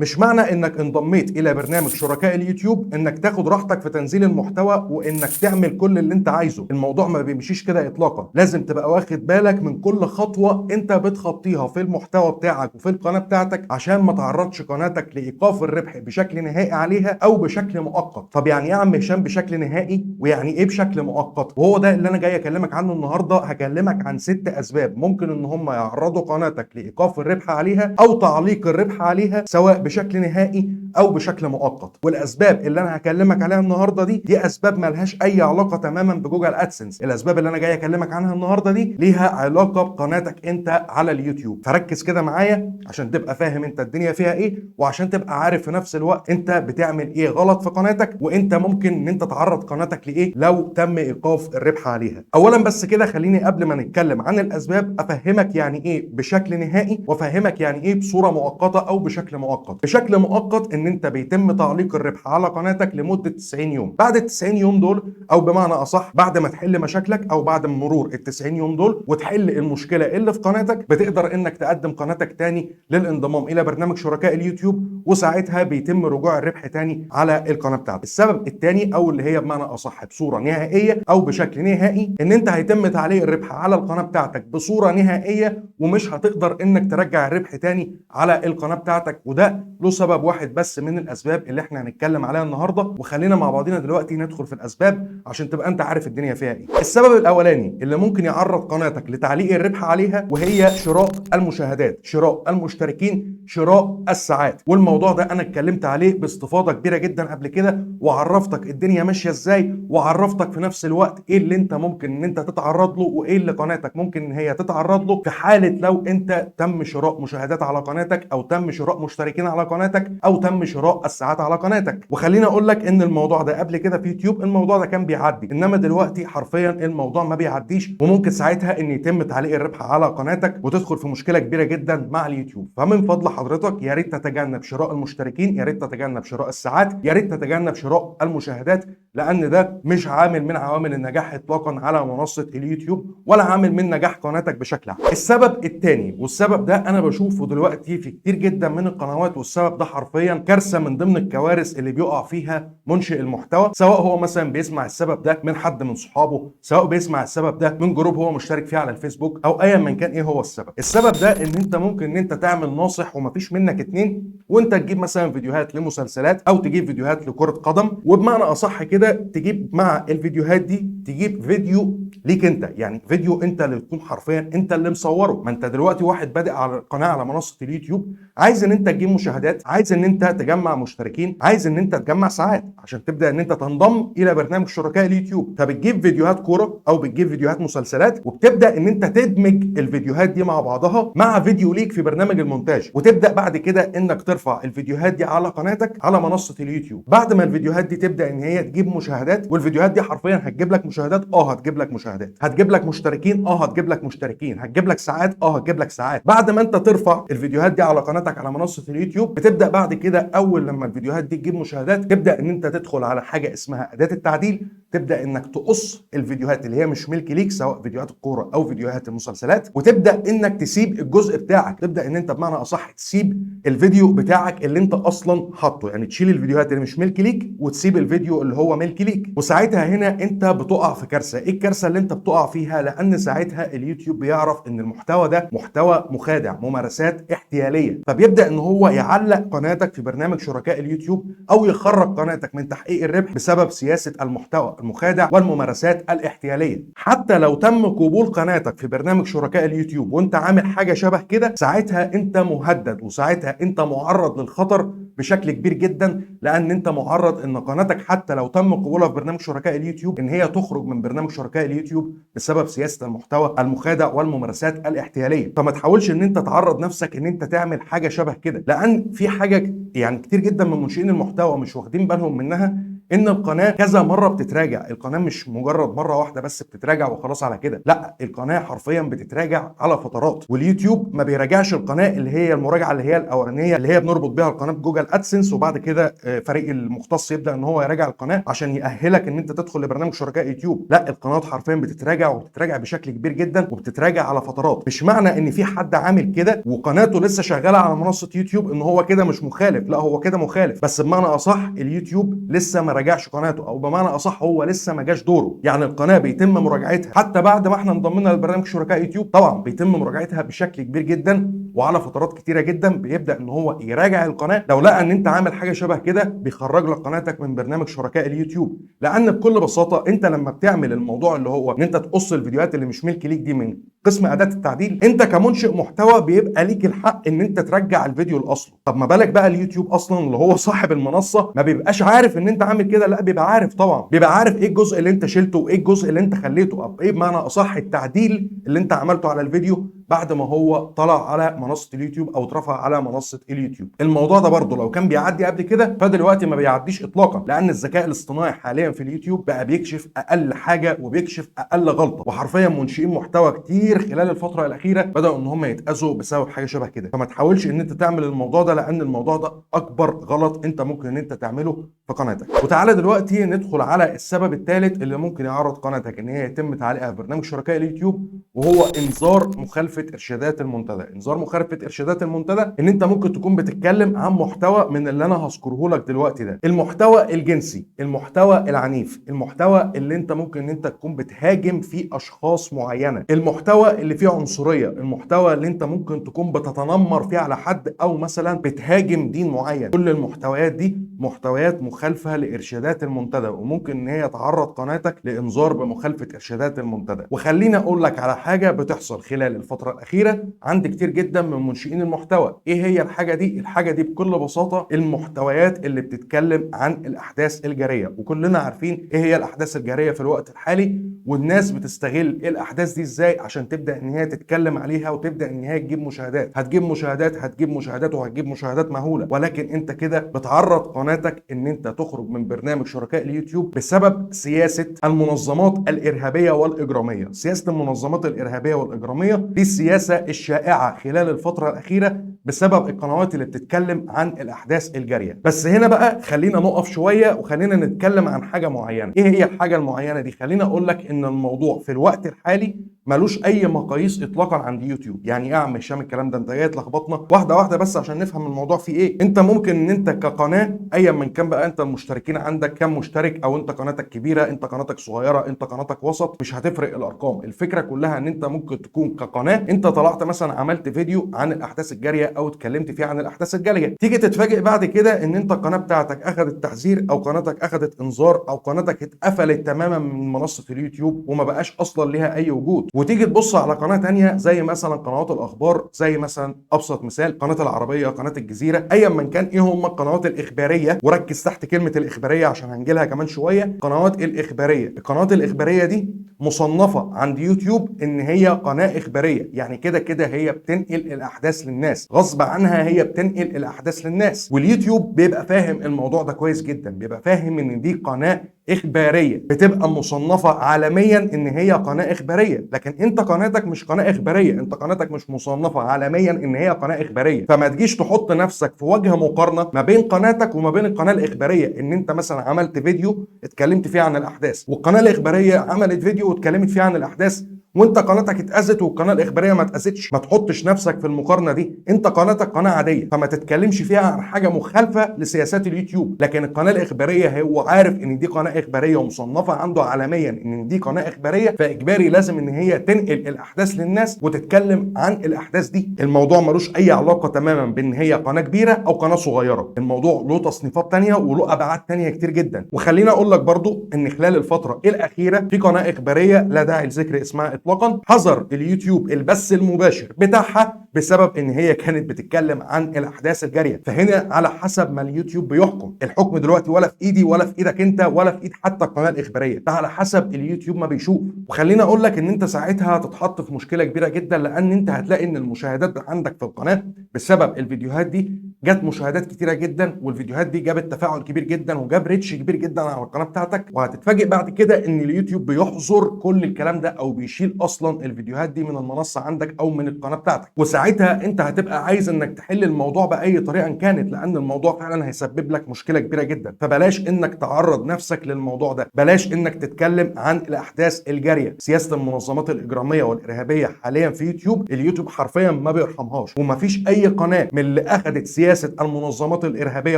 مش معنى انك انضميت الى برنامج شركاء اليوتيوب انك تاخد راحتك في تنزيل المحتوى وانك تعمل كل اللي انت عايزه. الموضوع ما بيمشيش كده اطلاقا. لازم تبقى واخد بالك من كل خطوة انت بتخطيها في المحتوى بتاعك وفي القناة بتاعتك عشان ما تعرضش قناتك لايقاف الربح بشكل نهائي عليها او بشكل مؤقت. طب يعني ايه يا عم هشام بشكل نهائي ويعني ايه بشكل مؤقت؟ وهو ده اللي انا جاي اكلمك عنه النهارده. هكلمك عن 6 اسباب ممكن ان هم يعرضوا قناتك لايقاف الربح عليها او تعليق الربح عليها سواء بشكل نهائي او بشكل مؤقت. والاسباب اللي انا هكلمك عليها النهارده دي اسباب مالهاش اي علاقه تماما بجوجل ادسنس. الاسباب اللي انا جاي اكلمك عنها النهارده دي ليها علاقه بقناتك انت على اليوتيوب. فركز كده معايا عشان تبقى فاهم انت الدنيا فيها ايه، وعشان تبقى عارف في نفس الوقت انت بتعمل ايه غلط في قناتك، وانت ممكن ان انت تعرض قناتك لايه لو تم ايقاف الربح عليها. اولا بس كده خليني قبل ما نتكلم عن الاسباب افهمك يعني ايه بشكل نهائي، وافهمك يعني ايه بصوره مؤقته او بشكل مؤقت. بشكل مؤقت ان انت بيتم تعليق الربح على قناتك لمده 90 يوم. بعد ال 90 يوم دول، او بمعنى اصح بعد ما تحل مشاكلك او بعد مرور ال 90 يوم دول وتحل المشكله اللي في قناتك، بتقدر انك تقدم قناتك تاني للانضمام الى برنامج شركاء اليوتيوب، وساعتها بيتم رجوع الربح تاني على القناه بتاعتك. السبب الثاني او اللي هي بمعنى اصح بصوره نهائيه او بشكل نهائي ان انت هيتم تعليق الربح على القناه بتاعتك بصوره نهائيه، ومش هتقدر انك ترجع الربح تاني على القناه بتاعتك. وده له سبب واحد بس من الاسباب اللي احنا هنتكلم عليها النهارده، وخلينا مع بعضينا دلوقتي ندخل في الاسباب عشان تبقى انت عارف الدنيا فيها ايه. السبب الاولاني اللي ممكن يعرض قناتك لتعليق الربح عليها وهي شراء المشاهدات، شراء المشتركين، شراء الساعات. والموضوع ده انا اتكلمت عليه باستفاضه كبيره جدا قبل كده، وعرفتك الدنيا ماشيه ازاي، وعرفتك في نفس الوقت ايه اللي انت ممكن ان انت تتعرض له وايه اللي قناتك ممكن ان هي تتعرض له في حاله لو انت تم شراء مشاهدات على قناتك او تم شراء مشتركين على قناتك او تم شراء الساعات على قناتك. وخليني اقول لك ان الموضوع ده قبل كده في يوتيوب الموضوع ده كان بيعدي، انما دلوقتي حرفيا الموضوع ما بيعديش، وممكن ساعتها ان يتم تعليق الربح على قناتك وتدخل في مشكله كبيره جدا مع اليوتيوب. فمن فضل حضرتك يا ريت تتجنب شراء المشتركين، يا ريت تتجنب شراء الساعات، يا ريت تتجنب شراء المشاهدات، لان ده مش عامل من عوامل النجاح اطلاقا على منصه اليوتيوب، ولا عامل من نجاح قناتك بشكل عام. السبب الثاني، والسبب ده انا بشوفه دلوقتي في كتير جدا من القنوات، والسبب ده حرفيا كارثه من ضمن الكوارث اللي بيقع فيها منشئ المحتوى، سواء هو مثلا بيسمع السبب ده من حد من صحابه، سواء بيسمع السبب ده من جروب هو مشترك فيه على الفيسبوك، او ايا من كان ايه هو السبب. السبب ده ان انت ممكن ان انت تعمل ناصح ومفيش منك اتنين، وانت تجيب مثلا فيديوهات لمسلسلات او تجيب فيديوهات لكرة قدم، وبمعنى اصح كده تجيب مع الفيديوهات دي تجيب فيديو ليك انت، يعني فيديو انت اللي تكون حرفيا انت اللي مصوره. ما انت دلوقتي واحد بادئ على القناه على منصه اليوتيوب، عايز ان انت تجيب مشاهدات، عايز ان انت تجمع مشتركين، عايز ان انت تجمع ساعات عشان تبدا ان انت تنضم الى برنامج شركاء اليوتيوب. فبتجيب فيديوهات كوره او بتجيب فيديوهات مسلسلات، وبتبدا ان انت تدمج الفيديوهات دي مع بعضها مع فيديو ليك في برنامج المونتاج، وتبدا بعد كده انك ترفع الفيديوهات دي على قناتك على منصه اليوتيوب. بعد ما الفيديوهات دي تبدا ان هي تجيب مشاهدات، والفيديوهات دي حرفيا هتجيب لك مشاهدات، هتجيب لك مشاهدات، هتجيب لك مشتركين، هتجيب لك مشتركين، هتجيب لك ساعات، هتجيب لك ساعات. بعد ما انت ترفع الفيديوهات دي على قناتك على منصه اليوتيوب، بتبدا بعد كده اول لما الفيديوهات دي تجيب مشاهدات تبدا ان انت تدخل على حاجه اسمها اداه التعديل، تبدا انك تقص الفيديوهات اللي هي مش ملك ليك سواء فيديوهات الكوره او فيديوهات المسلسلات، وتبدا انك تسيب الجزء بتاعك، تبدا ان انت بمعنى اصح تسيب الفيديو بتاعك اللي انت اصلا حاطه، يعني تشيل الفيديوهات اللي مش ملك ليك وتسيب الفيديو اللي هو ملك ليك. وساعتها هنا انت بتقع في كارثه. ايه الكارثه اللي انت بتقع فيها؟ لان ساعتها اليوتيوب بيعرف ان المحتوى ده محتوى مخادع، ممارسات احتياليه، فبيبدا ان هو يعلق قناتك في برنامج شركاء اليوتيوب او يخرج قناتك من تحقيق الربح بسبب سياسه المحتوى المخادع والممارسات الاحتياليه. حتى لو تم قبول قناتك في برنامج شركاء اليوتيوب وانت عامل حاجه شبه كده، ساعتها انت مهدد، وساعتها انت معرض للخطر بشكل كبير جدا، لان انت معرض ان قناتك حتى لو تم قبولها في برنامج شركاء اليوتيوب ان هي تخرج من برنامج شركاء اليوتيوب بسبب سياسه المحتوى المخادع والممارسات الاحتياليه. فما تحاولش ان انت تعرض نفسك ان انت تعمل حاجه شبه كده، لان في حاجه يعني كتير جدا من منشئين المحتوى مش واخدين بالهم منها، ان القناه كذا مره بتتراجع. القناه مش مجرد مره واحده بس بتتراجع وخلاص على كده، لا، القناه حرفيا بتتراجع على فترات. واليوتيوب ما بيراجعش القناه اللي هي المراجعه اللي هي الاولانيه اللي هي بنربط بيها القناه بجوجل ادسنس، وبعد كده فريق المختص يبدا ان هو يراجع القناه عشان يأهلك ان انت تدخل لبرنامج شركاء يوتيوب. لا، القناه حرفيا بتتراجع وبتتراجع بشكل كبير جدا وبتتراجع على فترات. مش معنى ان في حد عامل كده وقناته لسه شغاله على منصه يوتيوب ان هو كده مش مخالف، لا، هو كده مخالف، بس بمعنى اصح اليوتيوب لسه ما راجعش قناته، او بمعنى اصح هو لسه ما جاش دوره. يعني القناه بيتم مراجعتها حتى بعد ما احنا انضمينا لبرنامج شركاء يوتيوب، طبعا بيتم مراجعتها بشكل كبير جدا وعلى فترات كتيره جدا. بيبدا ان هو يراجع القناه، لو لقى ان انت عامل حاجه شبه كده بيخرج لك قناتك من برنامج شركاء اليوتيوب. لان بكل بساطه انت لما بتعمل الموضوع اللي هو ان انت تقص الفيديوهات اللي مش ملك ليك دي من قسم اداه التعديل، انت كمنشئ محتوى بيبقى ليك الحق ان انت ترجع الفيديو لاصله. طب ما بالك بقى اليوتيوب اصلا اللي هو صاحب المنصه ما بيبقاش عارف ان انت عامل كده؟ لا، بيبقى عارف طبعا، بيبقى عارف ايه الجزء اللي انت شلته وايه الجزء اللي انت خليته، او ايه بمعنى اصح التعديل اللي انت عملته على الفيديو بعد ما هو طلع على منصه اليوتيوب او اترفع على منصه اليوتيوب. الموضوع ده برضه لو كان بيعدي قبل كده فدلوقتي ما بيعديش اطلاقا، لان الذكاء الاصطناعي حاليا في اليوتيوب بقى بيكشف اقل حاجه وبيكشف اقل غلطه. وحرفيا منشئين محتوى كتير خلال الفتره الاخيره بداوا ان هم يتاذوا بسبب حاجه شبه كده. فما تحاولش ان انت تعمل الموضوع ده، لان الموضوع ده اكبر غلط انت ممكن ان انت تعمله في قناتك. وتعالى دلوقتي ندخل على السبب الثالث اللي ممكن يعرض قناتك ان هي يتم تعليقها في برنامج شركاء اليوتيوب، وهو انذار مخالفه ارشادات المنتدى. انذار مخالفه ارشادات المنتدى ان انت ممكن تكون بتتكلم عن محتوى من اللي انا هذكره لك دلوقتي ده: المحتوى الجنسي، المحتوى العنيف، المحتوى اللي انت ممكن ان انت تكون بتهاجم فيه اشخاص معينه، المحتوى اللي فيه عنصريه، المحتوى اللي انت ممكن تكون بتتنمر فيه على حد او مثلا بتهاجم دين معين. كل المحتويات دي محتويات مخالفه لارشادات المنتدى، وممكن ان هي تعرض قناتك لانذار بمخالفه ارشادات المنتدى. وخليني اقول لك على حاجه بتحصل خلال الفتره الاخيره عند كتير جدا من منشئين المحتوى. ايه هي الحاجه دي؟ الحاجه دي بكل بساطه المحتويات اللي بتتكلم عن الاحداث الجاريه. وكلنا عارفين ايه هي الاحداث الجاريه في الوقت الحالي، والناس بتستغل الاحداث دي ازاي عشان تبدا ان هي تتكلم عليها وتبدا ان هي تجيب مشاهدات. هتجيب مشاهدات، هتجيب مشاهدات، وهتجيب مشاهدات مهوله، ولكن انت كده بتعرض قناتك ان انت تخرج من برنامج شركاء اليوتيوب بسبب سياسه المنظمات الارهابيه والاجراميه. سياسه المنظمات الارهابيه والاجراميه دي السياسه الشائعه خلال الفتره الاخيره بسبب القنوات اللي بتتكلم عن الاحداث الجاريه. بس هنا بقى خلينا نقف شويه وخلينا نتكلم عن حاجه معينه. ايه هي الحاجه المعينه دي؟ خلينا اقول لك ان الموضوع في الوقت الحالي ملوش اي مقاييس اطلاقا عند يوتيوب. يعني ايه يا عم هشام الكلام ده؟ انت جاي تلخبطنا واحده واحده بس عشان نفهم الموضوع فيه ايه. انت ممكن ان انت كقناه ايا من كان بقى انت المشتركين عندك كام مشترك، او انت قناتك كبيره، انت قناتك صغيره، انت قناتك وسط، مش هتفرق الارقام. الفكره كلها ان انت ممكن تكون كقناه انت طلعت مثلا عملت فيديو عن الاحداث الجاريه او اتكلمت فيه عن الاحداث الجاريه، تيجي تتفاجئ بعد كده ان انت القناه بتاعتك اخذت تحذير، او قناتك اخذت انذار، او قناتك اتقفلت تماما من منصه اليوتيوب وما بقاش اصلا ليها اي وجود. وتيجي تبص على قناه تانية زي مثلا قنوات الاخبار، زي مثلا ابسط مثال قناه العربيه، قناه الجزيره، ايا من كان ايه هم القنوات الاخباريه. وركز تحت كلمه الاخباريه عشان هنجي لها كمان شويه. قنوات الاخباريه، القنوات الاخباريه دي مصنفه عند يوتيوب ان هي قناه اخباريه، يعني كده كده هي بتنقل الاحداث للناس غصب عنها، هي بتنقل الاحداث للناس. واليوتيوب بيبقى فاهم الموضوع ده كويس جدا، بيبقى فاهم ان دي قناه اخباريه بتبقى مصنفه عالميا ان هي قناه اخباريه. لكن انت قناتك مش قناه اخباريه، انت قناتك مش مصنفه عالميا ان هي قناه اخباريه. فما تجيش تحط نفسك في وجه مقارنه ما بين قناتك وما بين القناه الاخباريه. ان انت مثلا عملت فيديو اتكلمت فيه عن الاحداث، والقناه الاخباريه عملت فيديو واتكلمت فيه عن الاحداث، وانت قناتك اتاذت والقناه الاخباريه ما اتاذتش. ما تحطش نفسك في المقارنه دي. انت قناتك قناه عاديه فما تتكلمش فيها عن حاجه مخالفه لسياسات اليوتيوب. لكن القناه الاخباريه هو عارف ان دي قناه اخباريه ومصنفه عنده عالميا ان دي قناه اخباريه، فاجباري لازم ان هي تنقل الاحداث للناس وتتكلم عن الاحداث دي. الموضوع ملوش اي علاقه تماما بان هي قناه كبيره او قناه صغيره. الموضوع له تصنيفات تانية وله ابعاد تانية كتير جدا. وخلينا اقول لك برضو ان خلال الفتره الاخيره في قناه اخباريه لا داعي لذكر اسمها اطلاقا حظر اليوتيوب البث المباشر بتاعها بسبب ان هي كانت بتتكلم عن الاحداث الجاريه. فهنا على حسب ما اليوتيوب بيحكم، الحكم دلوقتي ولا في ايدي ولا في ايدك انت ولا في ايد حتى القناه الاخباريه، ده على حسب اليوتيوب ما بيشوف. وخلينا اقول لك ان انت ساعتها هتتحط في مشكله كبيره جدا، لان انت هتلاقي ان المشاهدات عندك في القناه بسبب الفيديوهات دي جت مشاهدات كتيره جدا، والفيديوهات دي جابت تفاعل كبير جدا وجاب ريتش كبير جدا على القناه بتاعتك، وهتتفاجئ بعد كده ان اليوتيوب بيحظر كل الكلام ده او بيشيل اصلا الفيديوهات دي من المنصه عندك او من القناه بتاعتك. وساعتها انت هتبقى عايز انك تحل الموضوع باي طريقه كانت، لان الموضوع فعلا هيسبب لك مشكله كبيره جدا. فبلاش انك تعرض نفسك للموضوع ده، بلاش انك تتكلم عن الاحداث الجاريه. سياسه المنظمات الاجراميه والارهابيه حاليا في يوتيوب، اليوتيوب حرفيا ما بيرحمهاش، ومفيش اي قناه من اللي اخذت سياسه المنظمات الارهابيه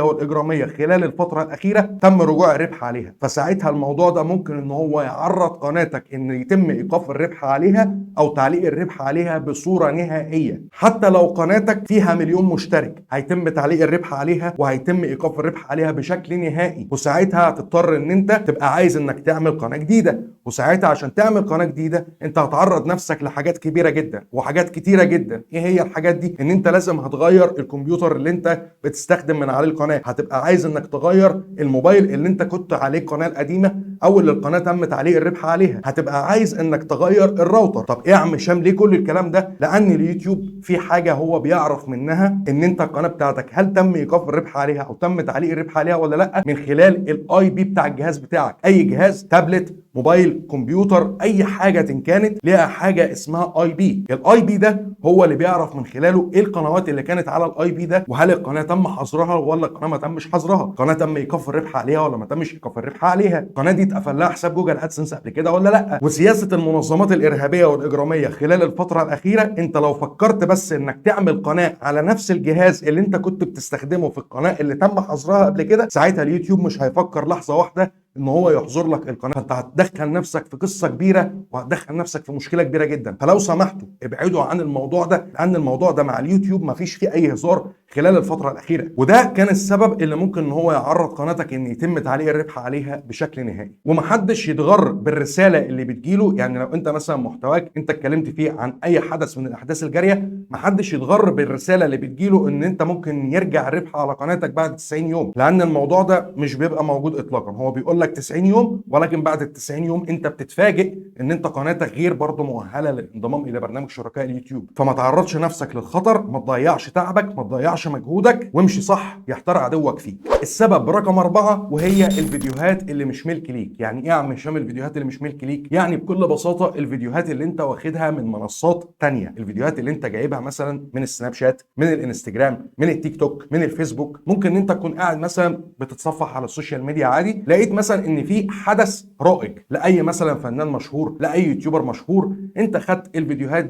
والاجراميه خلال الفتره الاخيره تم رجوع الربح عليها. فساعتها الموضوع ده ممكن ان هو يعرض قناتك ان يتم ايقاف الربح عليها او تعليق الربح عليها بصوره نهائيه. حتى لو قناتك فيها مليون مشترك هيتم تعليق الربح عليها وهيتم ايقاف الربح عليها بشكل نهائي. وساعتها هتضطر ان انت تبقى عايز انك تعمل قناه جديده، وساعتها عشان تعمل قناه جديده انت هتعرض نفسك لحاجات كبيره جدا وحاجات كتيره جدا. ايه هي الحاجات دي؟ ان انت لازم هتغير الكمبيوتر اللي انت بتستخدم من عليه القناه، هتبقى عايز انك تغير الموبايل اللي انت كنت عليه القناه القديمه او اللي القناه تم تعليق الربح عليها، هتبقى عايز انك تغير الراوتر. طب ايه يا عم هشام ليه كل الكلام ده؟ لان اليوتيوب في حاجه هو بيعرف منها ان انت القناه بتاعتك هل تم ايقاف الربح عليها او تم تعليق الربح عليها ولا لا، من خلال الاي بي بتاع الجهاز بتاعك. اي جهاز، تابلت، موبايل، كمبيوتر، اي حاجه إن كانت ليها حاجه اسمها اي بي. الاي بي ده هو اللي بيعرف من خلاله ايه القنوات اللي كانت على الاي بي ده، وهل القناه تم حظرها ولا القناه ما تمش حظرها، القناه تم ايقاف الربح عليها ولا ما تمش ايقاف الربح عليها، القناه دي اتقفل لها حساب جوجل ادسنس قبل كده ولا لا. وسياسه المنظمات الارهابيه والاجراميه خلال الفتره الاخيره، انت لو فكرت بس انك تعمل قناه على نفس الجهاز اللي انت كنت بتستخدمه في القناه اللي تم حظرها قبل كده، ساعتها اليوتيوب مش هيفكر لحظه واحده ان هو يحظر لك القناه. فانت هتدخل نفسك في قصه كبيره وهتدخل نفسك في مشكله كبيره جدا. فلو سمحتوا ابعدوا عن الموضوع ده، لان الموضوع ده مع اليوتيوب مفيش فيه اي هزار خلال الفتره الاخيره. وده كان السبب اللي ممكن ان هو يعرض قناتك ان يتم تعليق الربح عليها بشكل نهائي. ومحدش يتغر بالرساله اللي بتجيله. يعني لو انت مثلا محتواك انت اتكلمت فيه عن اي حدث من الاحداث الجاريه، محدش يتغر بالرساله اللي بتجيله ان انت ممكن يرجع الربح على قناتك بعد 90 يوم، لان الموضوع ده مش بيبقى موجود اطلاقا. هو بيقول لك 90 يوم، ولكن بعد ال 90 يوم انت بتتفاجئ ان انت قناتك غير برضه مؤهله للانضمام الى برنامج شركاء اليوتيوب. فما تعرضش نفسك للخطر، ما تضيعش تعبك، ما تضيعش مجهودك، وامشي صح يحتار عدوك فيك. السبب رقم 4 وهي الفيديوهات اللي مش ملك ليك. يعني ايه يا عم هشام الفيديوهات اللي مش ملك ليك؟ يعني بكل بساطه الفيديوهات اللي انت واخدها من منصات تانية، الفيديوهات اللي انت جايبها مثلا من السناب شات، من الانستجرام، من التيك توك، من الفيسبوك. ممكن انت تكون قاعد مثلا بتتصفح على السوشيال ميديا عادي، لقيت مثلا ان في حدث رائج لاي مثلا فنان مشهور، لاي يوتيوبر مشهور، انت خدت الفيديوهات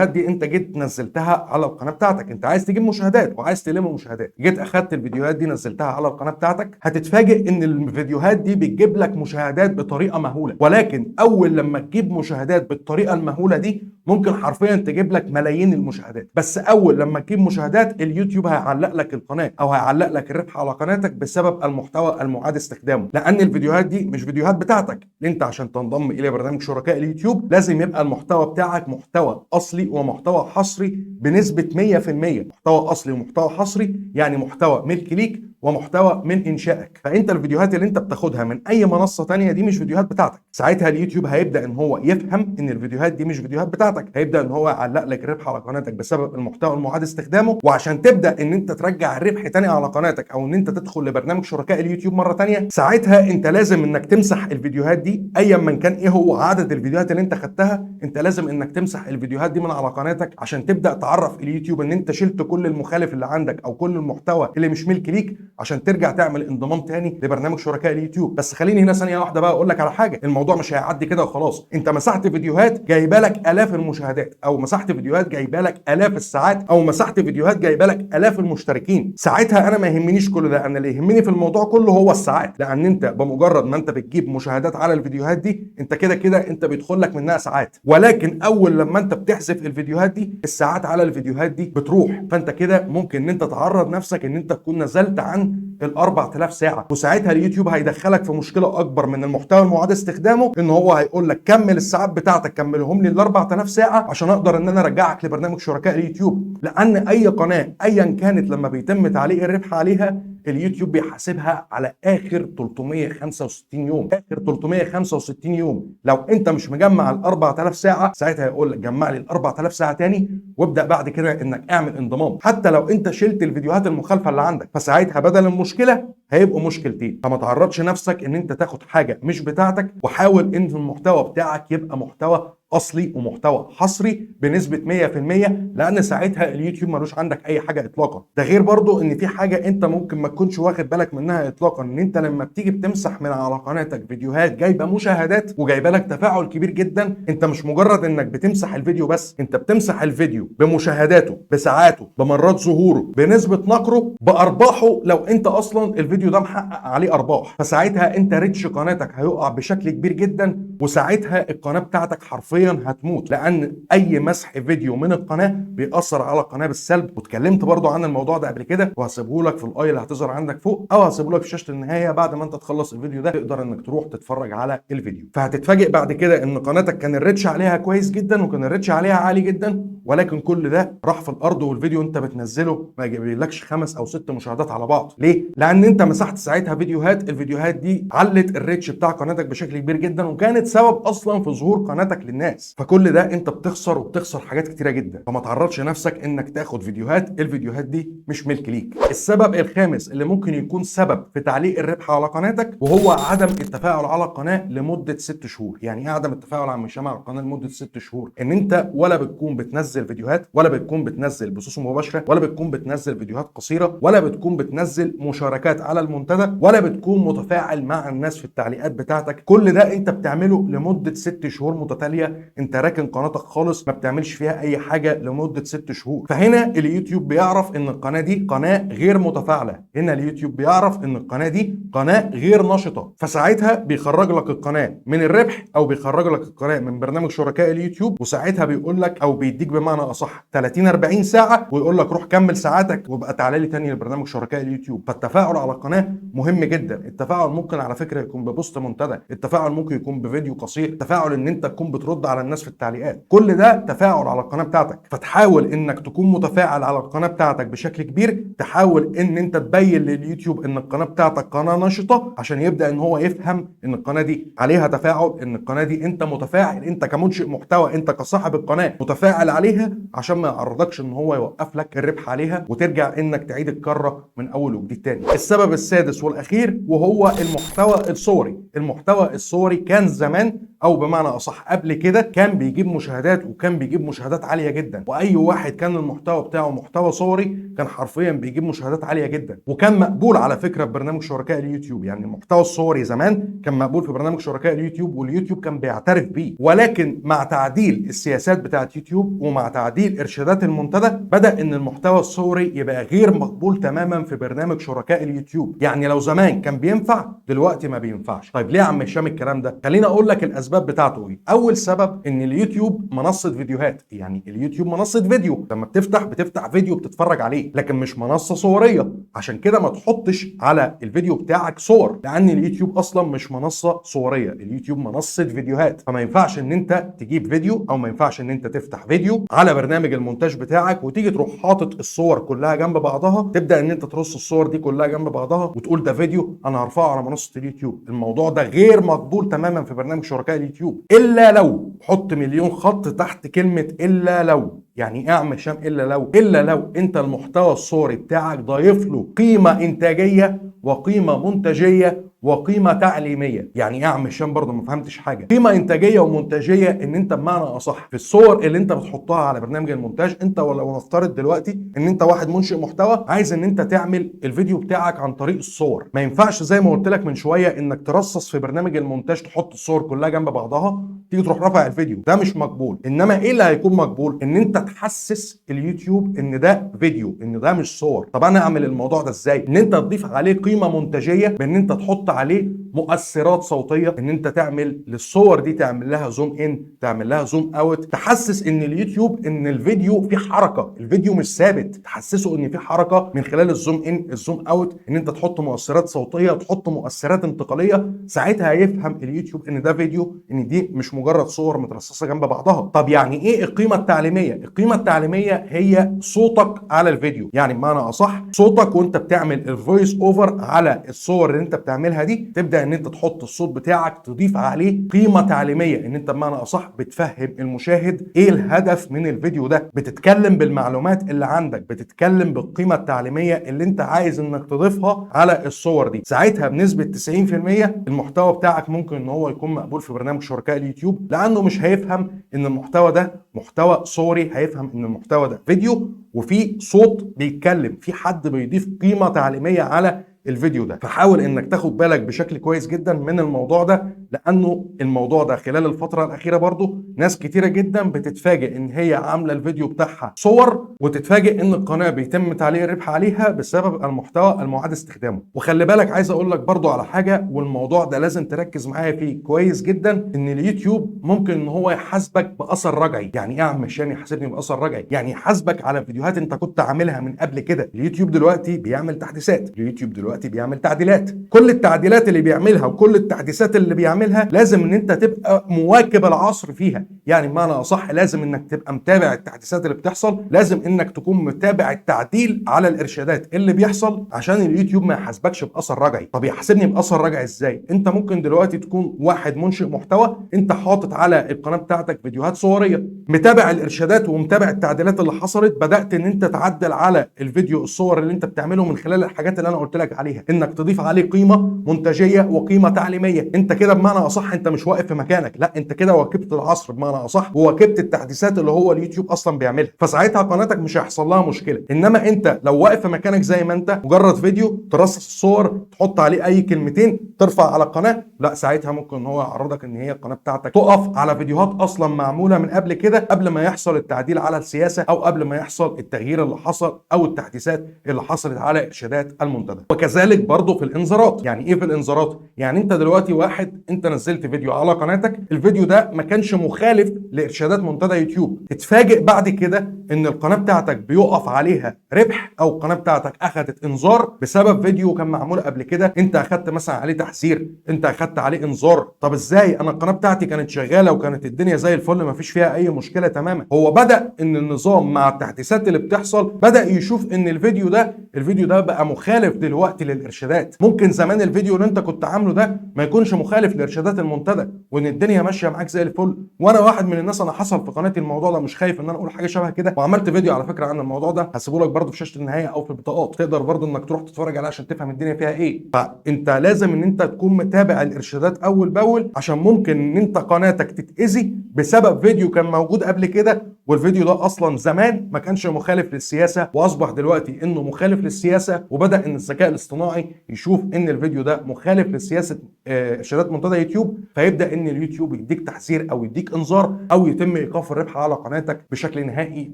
دي انت جيت نزلتها على القناه بتاعتك. انت عايز تجيب مشاهدات وعايز تلم مشاهدات، جيت اخدت الفيديوهات دي نزلتها على القناه بتاعتك، هتتفاجئ ان الفيديوهات دي بتجيب لك مشاهدات بطريقه مهوله. ولكن اول لما تجيب مشاهدات بالطريقه المهوله دي ممكن حرفيا تجيب لك ملايين المشاهدات، بس اول لما تجيب مشاهدات اليوتيوب هيعلق لك القناه او هيعلق لك الربح على قناتك بسبب المحتوى المعاد استخدامه. لان الفيديوهات دي مش فيديوهات بتاعتك. انت عشان تنضم الى برنامج شركاء اليوتيوب لازم يبقى المحتوى بتاعك محتوى اصلي ومحتوى حصري بنسبه 100%. محتوى اصلي ومحتوى حصري يعني محتوى ملك ليك ومحتوى من انشائك. فانت الفيديوهات اللي انت بتاخدها من اي منصه تانية دي مش فيديوهات بتاعتك. ساعتها اليوتيوب هيبدا ان هو يفهم ان الفيديوهات دي مش فيديوهات بتاعتك، هيبدا ان هو يعلق لك ربح على قناتك بسبب المحتوى المعاد استخدامه. وعشان تبدا ان انت ترجع الربح تاني على قناتك او ان انت تدخل لبرنامج شركاء اليوتيوب مره تانية، ساعتها انت لازم انك تمسح الفيديوهات دي ايا من كان ايه هو عدد الفيديوهات اللي انت خدتها. انت لازم انك تمسح الفيديوهات دي من على قناتك عشان تبدا تعرف اليوتيوب ان انت شلت كل المخالف اللي عندك او كل المحتوى اللي مش ملك ليك، عشان ترجع تعمل انضمام تاني لبرنامج شركاء اليوتيوب. بس خليني هنا ثانيه واحده بقى اقول لك على حاجه، الموضوع مش هيعدي كده وخلاص. انت مسحت فيديوهات جايبه لك الاف المشاهدات، او مسحت فيديوهات جايبه لك الاف الساعات، او مسحت فيديوهات جايبه لك الاف المشتركين. ساعتها انا ما يهمنيش كل ده، انا اللي يهمني في الموضوع كله هو الساعات. لان انت بمجرد ما انت بتجيب مشاهدات على الفيديوهات دي انت كده كده انت بيدخل لك منها ساعات، ولكن اول لما انت بتحذف الفيديوهات دي الساعات على الفيديوهات دي بتروح. فانت كده ممكن ان انت تعرض نفسك ان انت تكون نزلت عن ال 4000 ساعه، وساعتها اليوتيوب هيدخلك في مشكله اكبر من المحتوى المعاد استخدامه، ان هو هيقول لك كمل الساعات بتاعتك، كملهم لي ال 4000 ساعه عشان اقدر ان انا ارجعك لبرنامج شركاء اليوتيوب. لان اي قناه ايا كانت لما بيتم تعليق الربح عليها اليوتيوب بيحاسبها على اخر 365 يوم. اخر 365 يوم لو انت مش مجمع ال 4000 ساعه، ساعتها هيقول لك جمع لي ال 4000 ساعه تاني وابدا بعد كده انك اعمل انضمام، حتى لو انت شلت الفيديوهات المخالفه اللي عندك، فساعتها بدل المشكله هيبقوا مشكلتين. فما تعرضش نفسك ان انت تاخد حاجه مش بتاعتك، وحاول ان المحتوى بتاعك يبقى محتوى اصلي ومحتوى حصري بنسبه 100%، لان ساعتها اليوتيوب ملوش عندك اي حاجه اطلاقا. ده غير برضو ان في حاجه انت ممكن ما تكونش واخد بالك منها اطلاقا، ان انت لما بتيجي بتمسح من على قناتك فيديوهات جايبه مشاهدات وجايبه لك تفاعل كبير جدا، انت مش مجرد انك بتمسح الفيديو بس، انت بتمسح الفيديو بمشاهداته، بساعاته، بمرات ظهوره، بنسبه نقره، بارباحه لو انت اصلا الفيديو ده محقق عليه ارباح. فساعتها انت ريتش قناتك هيقع بشكل كبير جدا، وساعتها القناه بتاعتك حرفيا هتموت، لان اي مسح فيديو من القناه بيأثر على القناه بالسلب. واتكلمت برضو عن الموضوع ده قبل كده، وهسيبه لك في الاي اللي هتظهر عندك فوق، او هسيبه لك في شاشه النهايه بعد ما انت تخلص الفيديو ده، تقدر انك تروح تتفرج على الفيديو. فهتتفاجئ بعد كده ان قناتك كان الريتش عليها كويس جدا، وكان الريتش عليها عالي جدا، ولكن كل ده راح في الارض، والفيديو انت بتنزله ما يجيبلكش 5 أو 6 مشاهدات على بعض. ليه؟ لان انت مسحت ساعتها فيديوهات، الفيديوهات دي علت الريتش بتاع قناتك بشكل كبير جدا، وكانت سبب اصلا في ظهور قناتك للناس. فكل ده انت بتخسر، وبتخسر حاجات كتيره جدا. فما تعرضش نفسك انك تاخد فيديوهات، الفيديوهات دي مش ملك ليك. السبب الخامس اللي ممكن يكون سبب في تعليق الربح على قناتك، وهو عدم التفاعل على القناه لمده 6 شهور. يعني ايه عدم التفاعل عم هشام على القناه لمده 6 شهور؟ ان انت ولا بتكون بتنزل فيديوهات، ولا بتكون بتنزل بثوث مباشره، ولا بتكون بتنزل فيديوهات قصيره، ولا بتكون بتنزل مشاركات على المنتدى، ولا بتكون متفاعل مع الناس في التعليقات بتاعتك. كل ده انت بتعمله لمده 6 شهور متتاليه، انت راكن قناتك خالص، ما بتعملش فيها اي حاجه لمده 6 شهور. فهنا اليوتيوب بيعرف ان القناه دي قناه غير متفاعله، هنا اليوتيوب بيعرف ان القناه دي قناه غير نشطه، فساعتها بيخرج لك القناه من الربح، او بيخرج لك القناه من برنامج شركاء اليوتيوب، وساعتها بيقول لك او بيديك بمعنى اصح 30 40 ساعه، ويقول لك روح كمل ساعاتك وابقى تعالى لي تاني لبرنامج شركاء اليوتيوب. فالتفاعل على القناه مهم جدا. التفاعل ممكن على فكره يكون ببوست منتدى، التفاعل ممكن يكون بفيديو قصير، التفاعل ان انت تكون بترد على الناس في التعليقات، كل ده تفاعل على القناه بتاعتك. فتحاول انك تكون متفاعل على القناه بتاعتك بشكل كبير، تحاول ان انت تبين لليوتيوب ان القناه بتاعتك قناه نشطه، عشان يبدا ان هو يفهم ان القناه دي عليها تفاعل، ان القناه دي انت متفاعل، انت كمنشئ محتوى، انت كصاحب القناه متفاعل عليها، عشان ما يعرضكش ان هو يوقف لك الربح عليها، وترجع انك تعيد الكره من اول وجديد تاني. السبب السادس والاخير وهو المحتوى الصوري. المحتوى الصوري كان زمان، او بمعنى اصح قبل كده، كان بيجيب مشاهدات، وكان بيجيب مشاهدات عاليه جدا، واي واحد كان المحتوى بتاعه محتوى صوري كان حرفيا بيجيب مشاهدات عاليه جدا، وكان مقبول على فكره في برنامج شركاء اليوتيوب. يعني المحتوى الصوري زمان كان مقبول في برنامج شركاء اليوتيوب، واليوتيوب كان بيعترف بيه. ولكن مع تعديل السياسات بتاعه يوتيوب، ومع تعديل ارشادات المنتدى، بدا ان المحتوى الصوري يبقى غير مقبول تماما في برنامج شركاء اليوتيوب. يعني لو زمان كان بينفع، دلوقتي ما بينفعش. طيب ليه يا عم هشام الكلام ده؟ خليني اقول لك الاسباب بتاعته ايه. اول سبب ان اليوتيوب منصه فيديوهات، يعني اليوتيوب منصه فيديو، لما بتفتح فيديو بتتفرج عليه، لكن مش منصه صوريه. عشان كده ما تحطش على الفيديو بتاعك صور، لان اليوتيوب اصلا مش منصه صوريه، اليوتيوب منصه فيديوهات. فما ينفعش ان انت تجيب فيديو، او ما ينفعش ان انت تفتح فيديو على برنامج المونتاج بتاعك وتيجي تروح حاطط الصور كلها جنب بعضها، تبدا ان انت ترص الصور دي كلها جنب بعضها وتقول ده فيديو انا هرفعه على منصه اليوتيوب. الموضوع ده غير مقبول تماما في برنامج شركاء اليوتيوب، الا لو، حط مليون خط تحت كلمه الا لو. يعني ايه يا عم هشام الا لو؟ الا لو انت المحتوى الصوري بتاعك ضايف له قيمه انتاجيه، وقيمه منتجيه، وقيمه تعليميه. يعني ايه يا عم هشام؟ برضه ما فهمتش حاجه. قيمه انتاجيه ومنتجيه ان انت بمعنى اصح في الصور اللي انت بتحطها على برنامج المونتاج، انت ولو نفترض دلوقتي ان انت واحد منشئ محتوى عايز ان انت تعمل الفيديو بتاعك عن طريق الصور، ما ينفعش زي ما قلت لك من شويه انك ترصص في برنامج المونتاج تحط الصور كلها جنب بعضها تيجي تروح رافع الفيديو، ده مش مقبول. انما ايه اللي هيكون مقبول؟ ان انت تحسس اليوتيوب ان ده فيديو، ان ده مش صور. طب انا اعمل الموضوع ده ازاي؟ ان انت تضيف عليه قيمه منتجيه، بان انت تحط تحط عليه مؤثرات صوتيه، ان انت تعمل للصور دي تعمل لها زوم ان، تعمل لها زوم اوت، تحسس ان اليوتيوب ان الفيديو فيه حركه، الفيديو مش ثابت، تحسسه ان في حركه من خلال الزوم ان الزوم اوت، ان انت تحط مؤثرات صوتيه، تحط مؤثرات انتقاليه. ساعتها هيفهم اليوتيوب ان ده فيديو، ان دي مش مجرد صور مترصصه جنب بعضها. طب يعني ايه القيمه التعليميه؟ القيمه التعليميه هي صوتك على الفيديو، يعني بمعنى اصح صوتك وانت بتعمل الفويس اوفر على الصور اللي انت بتعملها دي، تبدا ان انت تحط الصوت بتاعك تضيف عليه قيمه تعليميه، ان انت بمعنى اصح بتفهم المشاهد ايه الهدف من الفيديو ده، بتتكلم بالمعلومات اللي عندك، بتتكلم بالقيمه التعليميه اللي انت عايز انك تضيفها على الصور دي. ساعتها بنسبه 90% المحتوى بتاعك ممكن ان هو يكون مقبول في برنامج شركاء اليوتيوب، لانه مش هيفهم ان المحتوى ده محتوى صوري، هيفهم ان المحتوى ده فيديو وفي صوت بيتكلم، في حد بيضيف قيمه تعليميه على الفيديو ده. فحاول انك تاخد بالك بشكل كويس جدا من الموضوع ده، لانه الموضوع ده خلال الفتره الاخيره برضو ناس كتيره جدا بتتفاجئ ان هي عامله الفيديو بتاعها صور، وتتفاجئ ان القناه بيتم تعليق الربح عليها بسبب المحتوى المعاد استخدامه. وخلي بالك عايز اقول لك برضو على حاجه، والموضوع ده لازم تركز معايا فيه كويس جدا، ان اليوتيوب ممكن ان هو يحاسبك باثر رجعي. يعني ايه يا عم هشام يحاسبني باثر رجعي؟ يعني يحاسبك على فيديوهات انت كنت عاملها من قبل كده. اليوتيوب دلوقتي بيعمل تحديثات، اليوتيوب دلوقتي بيعمل تعديلات، كل التعديلات اللي بيعملها وكل التحديثات اللي بيعملها لازم ان انت تبقى مواكب العصر فيها. يعني بمعنى اصح لازم انك تبقى متابع التحديثات اللي بتحصل، لازم انك تكون متابع التعديل على الارشادات اللي بيحصل، عشان اليوتيوب ما يحاسبكش باثر رجعي. طب يحاسبني باثر رجعي ازاي؟ انت ممكن دلوقتي تكون واحد منشئ محتوى، انت حاطط على القناه بتاعتك فيديوهات صوريه، متابع الارشادات ومتابع التعديلات اللي حصلت، بدات ان انت تعدل على الفيديو الصور اللي انت بتعمله من خلال الحاجات اللي انا قلت لك عليها، انك تضيف عليه قيمه منتجيه وقيمه تعليميه. انت كده بمعنى اصح انت مش واقف في مكانك، لا انت كده واكبت العصر بمعنى اصح، وواكبت التحديثات اللي هو اليوتيوب اصلا بيعملها. فساعتها قناتك مش هيحصل لها مشكله. انما انت لو واقف في مكانك زي ما انت، مجرد فيديو ترصص الصور تحط عليه اي كلمتين ترفع على القناه، لا ساعتها ممكن ان هو يعرضك ان هي القناه بتاعتك تقف على فيديوهات اصلا معموله من قبل كده، قبل ما يحصل التعديل على السياسه، او قبل ما يحصل التغيير اللي حصل او التحديثات اللي حصلت على ارشادات المنتدى. وكذلك برضه في الانذارات. يعني ايه في الانذارات؟ يعني انت دلوقتي واحد انت نزلت فيديو على قناتك، الفيديو ده ما كانش مخالف لارشادات منتدى يوتيوب، تتفاجئ بعد كده ان القناه بتاعتك بيقف عليها ربح، او القناه بتاعتك اخذت انذار بسبب فيديو كان معمول قبل كده، انت اخذت مثلا عليه تحذير، انت اخذت عليه انذار. طب ازاي؟ انا القناه بتاعتي كانت شغاله وكانت الدنيا زي الفل ما فيش فيها اي مشكله تماما. هو بدا ان النظام مع التحديثات اللي بتحصل بدا يشوف ان الفيديو ده بقى مخالف دلوقتي للارشادات. ممكن زمان الفيديو اللي انت كنت عامله ده ما يكونش مخالف لارشادات المنتدى، وان الدنيا ماشيه معاك زي الفل. وانا واحد من الناس، انا حصل في قناتي الموضوع ده، مش خايف ان انا اقول حاجه شبه كده، وعملت فيديو على فكره عن الموضوع ده، هسيبه لك برده في شاشه النهايه او في البطاقات، تقدر برده انك تروح تتفرج عليه عشان تفهم الدنيا فيها ايه. فانت لازم ان انت تكون متابع الارشادات اول باول، عشان ممكن ان انت قناتك تتاذي بسبب فيديو كان موجود قبل كده، والفيديو ده اصلا زمان ما كانش مخالف للسياسه، واصبح دلوقتي انه مخالف للسياسه، وبدا ان الذكاء الاصطناعي يشوف ان الفيديو ده مخالف لسياسه ارشادات منتدى يوتيوب، فيبدا ان اليوتيوب يديك تحذير او يديك انذار، او يتم ايقاف الربح على قناتك بشكل نهائي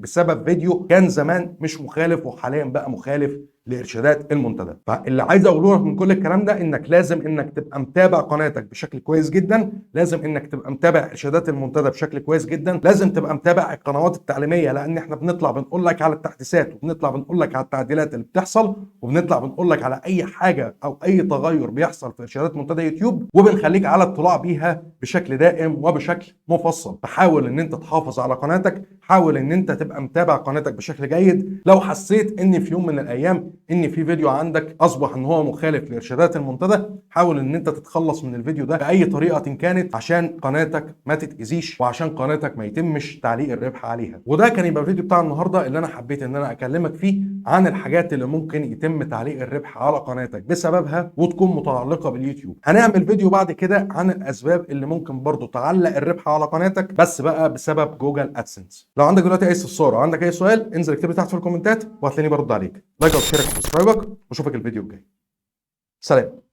بسبب فيديو كان زمان مش مخالف وحاليا بقى مخالف لارشادات المنتدى. فاللي عايز اقوله لك من كل الكلام ده، انك لازم انك تبقى متابع قناتك بشكل كويس جدا، لازم انك تبقى متابع ارشادات المنتدى بشكل كويس جدا، لازم تبقى متابع القنوات التعليميه، لان احنا بنطلع بنقول لك على التحديثات، وبنطلع بنقول لك على التعديلات اللي بتحصل، وبنطلع بنقول لك على اي حاجه او اي تغير بيحصل في ارشادات منتدى يوتيوب، وبنخليك على اطلاع بيها بشكل دائم وبشكل مفصل. فحاول ان انت تحافظ على قناتك، حاول ان انت تبقى متابع قناتك بشكل جيد. لو حسيت ان في يوم من الايام ان في فيديو عندك اصبح ان هو مخالف لارشادات المنتدى، حاول ان انت تتخلص من الفيديو ده باي طريقه كانت، عشان قناتك ما تتاذيش، وعشان قناتك ما يتمش تعليق الربح عليها. وده كان يبقى الفيديو بتاع النهارده اللي انا حبيت ان انا اكلمك فيه عن الحاجات اللي ممكن يتم تعليق الربح على قناتك بسببها وتكون متعلقه باليوتيوب. هنعمل فيديو بعد كده عن الاسباب اللي ممكن برضو تعلق الربح على قناتك بس بقى بسبب جوجل ادسنس. لو عندك دلوقتي اي استفسار او عندك اي سؤال، انزل اكتب لي تحت في الكومنتات وهتلاقيني برد عليك. لايك وشير وسبسكرايبك، واشوفك الفيديو الجاي. سلام.